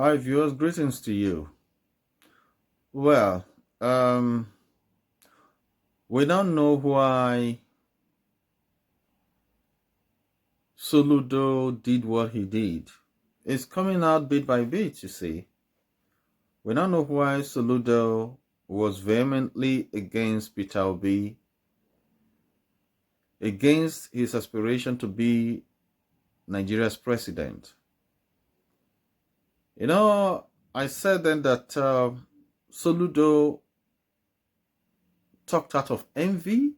Hi viewers, greetings to you. Well, um, we don't know why Soludo did what he did. It's coming out bit by bit, you see. We don't know why Soludo was vehemently against Peter Obi, against his aspiration to be Nigeria's president. You know, I said then that Soludo talked out of envy,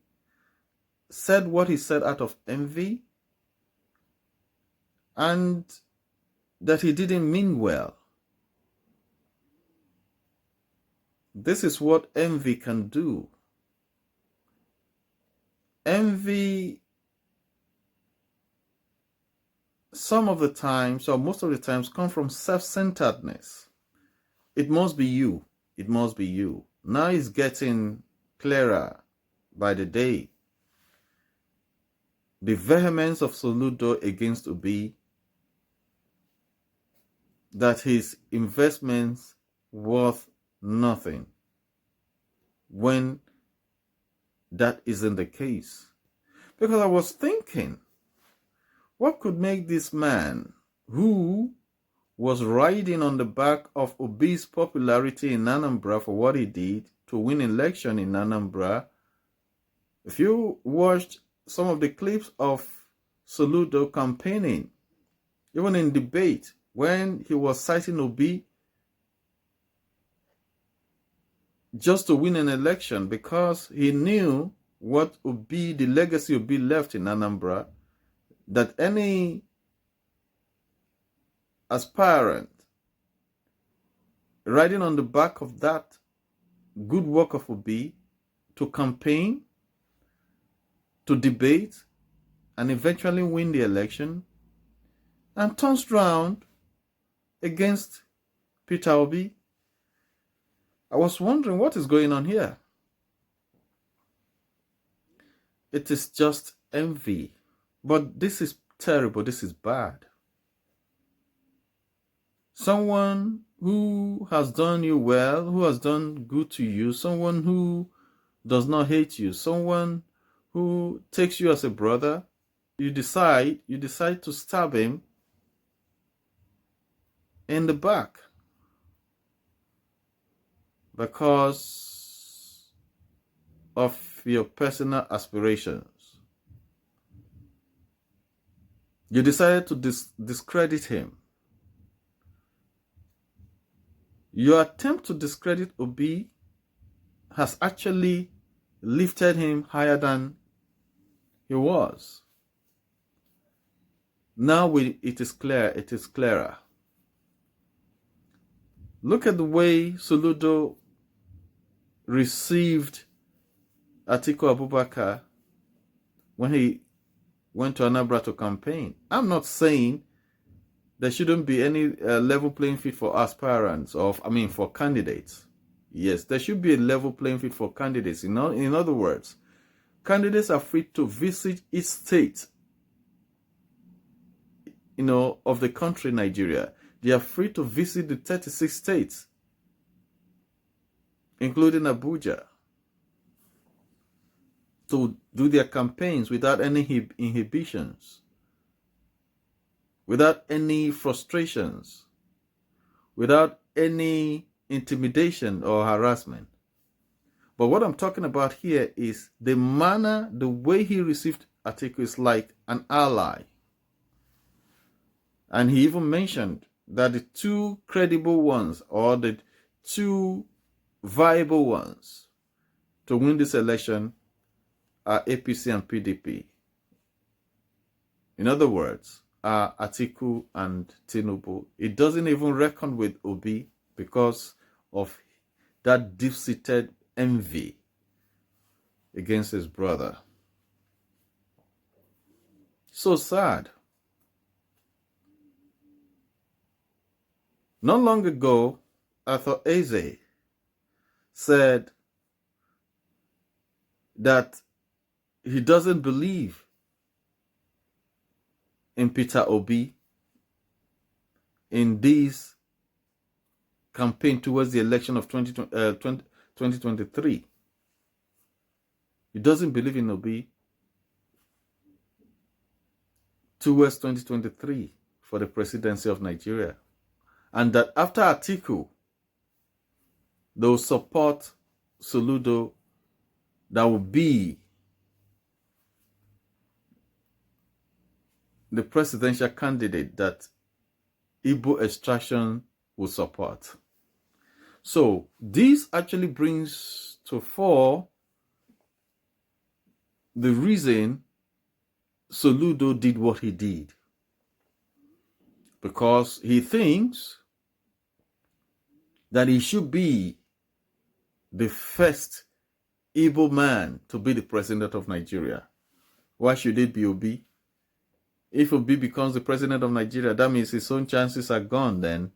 said what he said out of envy, and that he didn't mean well. This is what envy can do. Envy, some of the times, or most of the times, comes from self-centeredness. It must be you. It must be you. Now it's getting clearer by the day. The vehemence of Soludo against Obi, that his investments worth nothing, when that isn't the case. Because I was thinking, what could make this man, who was riding on the back of Obi's popularity in Anambra for what he did to win election in Anambra? If you watched some of the clips of Soludo campaigning, even in debate, when he was citing Obi just to win an election because he knew what Obi, the legacy Obi left in Anambra, that any aspirant riding on the back of that good work of Obi to campaign, to debate, and eventually win the election, and turns round against Peter Obi. I was wondering what is going on here. It is just envy. But this is terrible. This is bad. Someone who has done you well, who has done good to you, someone who does not hate you, someone who takes you as a brother, you decide to stab him in the back because of your personal aspirations. You decided to discredit him. Your attempt to discredit Obi has actually lifted him higher than he was. Now it is clear, it is clearer. Look at the way Soludo received Atiku Abubakar when he went to Anambra to campaign. I'm not saying there shouldn't be any level playing field for aspirants, for candidates. Yes, there should be a level playing field for candidates. In other words, candidates are free to visit each state, of the country, Nigeria. They are free to visit the 36 states, including Abuja, to do their campaigns without any inhibitions, without any frustrations, without any intimidation or harassment. But what I'm talking about here is the manner, the way he received Atiku is like an ally. And he even mentioned that the two credible ones, or the two viable ones to win this election, are APC and PDP. In other words, are Atiku and Tinubu. It doesn't even reckon with Obi because of that deep-seated envy against his brother. So sad. Not long ago, Arthur Eze said that he doesn't believe in Peter Obi in these campaign towards the election of 2023. He doesn't believe in Obi towards 2023 for the presidency of Nigeria. And that after Atiku, they will support Soludo, that will be the presidential candidate that Igbo extraction will support. So this actually brings to fore the reason Soludo did what he did. Because he thinks that he should be the first Igbo man to be the president of Nigeria. Why should it be Obi? If Obi becomes the president of Nigeria, that means his own chances are gone then.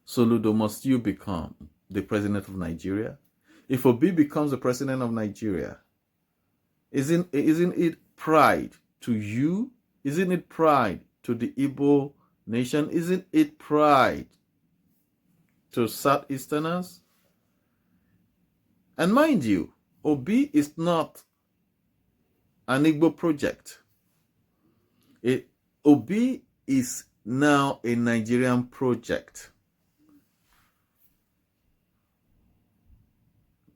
Soludo, must you become the president of Nigeria? If Obi becomes the president of Nigeria, isn't it pride to you? Isn't it pride to the Igbo nation? Isn't it pride to Southeasterners? And mind you, Obi is not an Igbo project. Obi is now a Nigerian project.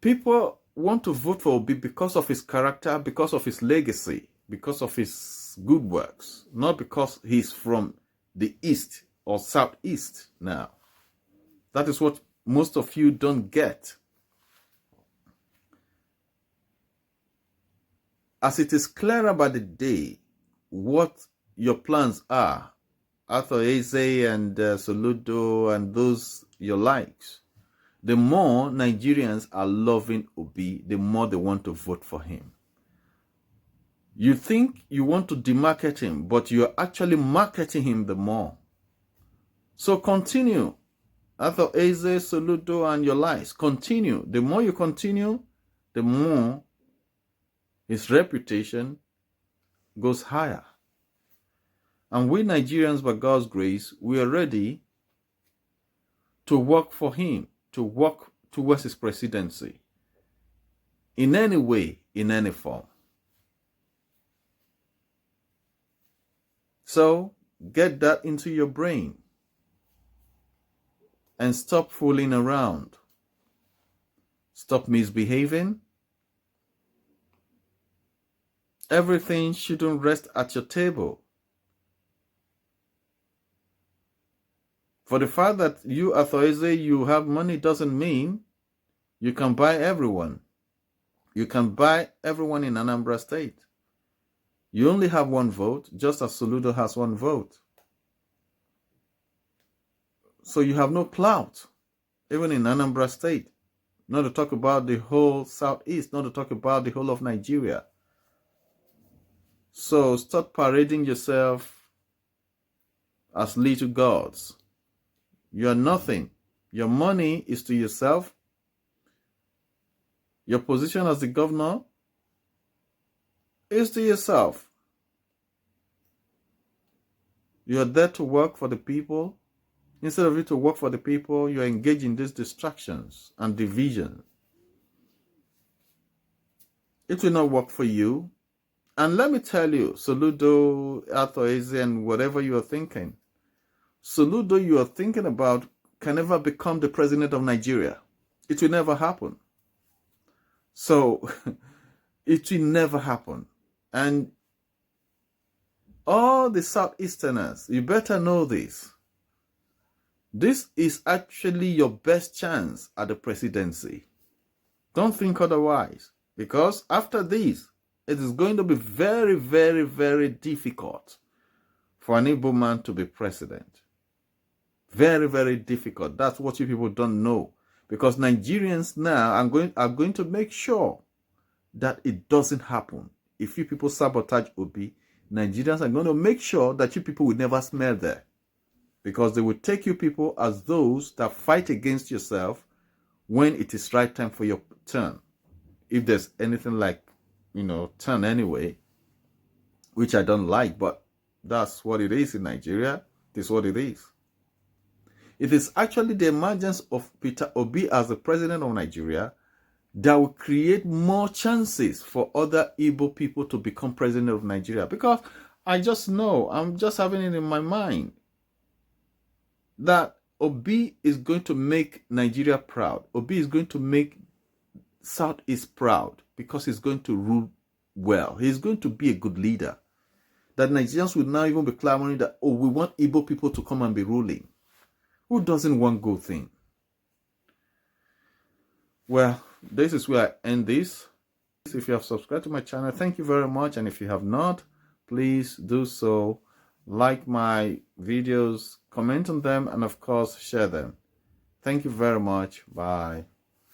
People want to vote for Obi because of his character, because of his legacy, because of his good works, not because he's from the East or Southeast now. That is what most of you don't get. As it is clearer by the day what your plans are, Arthur Eze and Soludo and those your likes, the more Nigerians are loving Obi, the more they want to vote for him. You think you want to demarket him, but you're actually marketing him the more. So continue. Arthur Eze, Soludo, and your likes, continue. The more you continue, the more his reputation goes higher. And we Nigerians, by God's grace, we are ready to work for him, to work towards his presidency in any way, in any form. So get that into your brain and stop fooling around. Stop misbehaving. Everything shouldn't rest at your table. For the fact that you, Athoeze, you have money doesn't mean you can buy everyone. You can buy everyone in Anambra State. You only have one vote, just as Soludo has one vote. So you have no clout, even in Anambra State. Not to talk about the whole Southeast, not to talk about the whole of Nigeria. So stop parading yourself as little gods. You are nothing. Your money is to yourself. Your position as the governor is to yourself. You are there to work for the people. Instead of you to work for the people, you are engaged in these distractions and division. It will not work for you. And let me tell you, Soludo, Athoeze, and whatever you are thinking, Soludo you are thinking about can never become the president of Nigeria. It will never happen. So, it will never happen. And all the Southeasterners, you better know this. This is actually your best chance at the presidency. Don't think otherwise. Because after this, it is going to be very, very, very difficult for an Igbo man to be president. Very, very difficult. That's what you people don't know. Because Nigerians now are going to make sure that it doesn't happen. If you people sabotage Obi, Nigerians are going to make sure that you people will never smell there. Because they will take you people as those that fight against yourself when it is right time for your turn. If there's anything like, turn anyway, which I don't like, but that's what it is in Nigeria. It is what it is. It is actually the emergence of Peter Obi as the president of Nigeria that will create more chances for other Igbo people to become president of Nigeria. Because I just know, I'm just having it in my mind, that Obi is going to make Nigeria proud. Obi is going to make Southeast proud because he's going to rule well. He's going to be a good leader. That Nigerians will now even be clamoring that, oh, we want Igbo people to come and be ruling. Who doesn't want good thing? Well, this is where I end this. If you have subscribed to my channel, thank you very much. And if you have not, please do so. Like my videos, comment on them, and of course, share them. Thank you very much. Bye.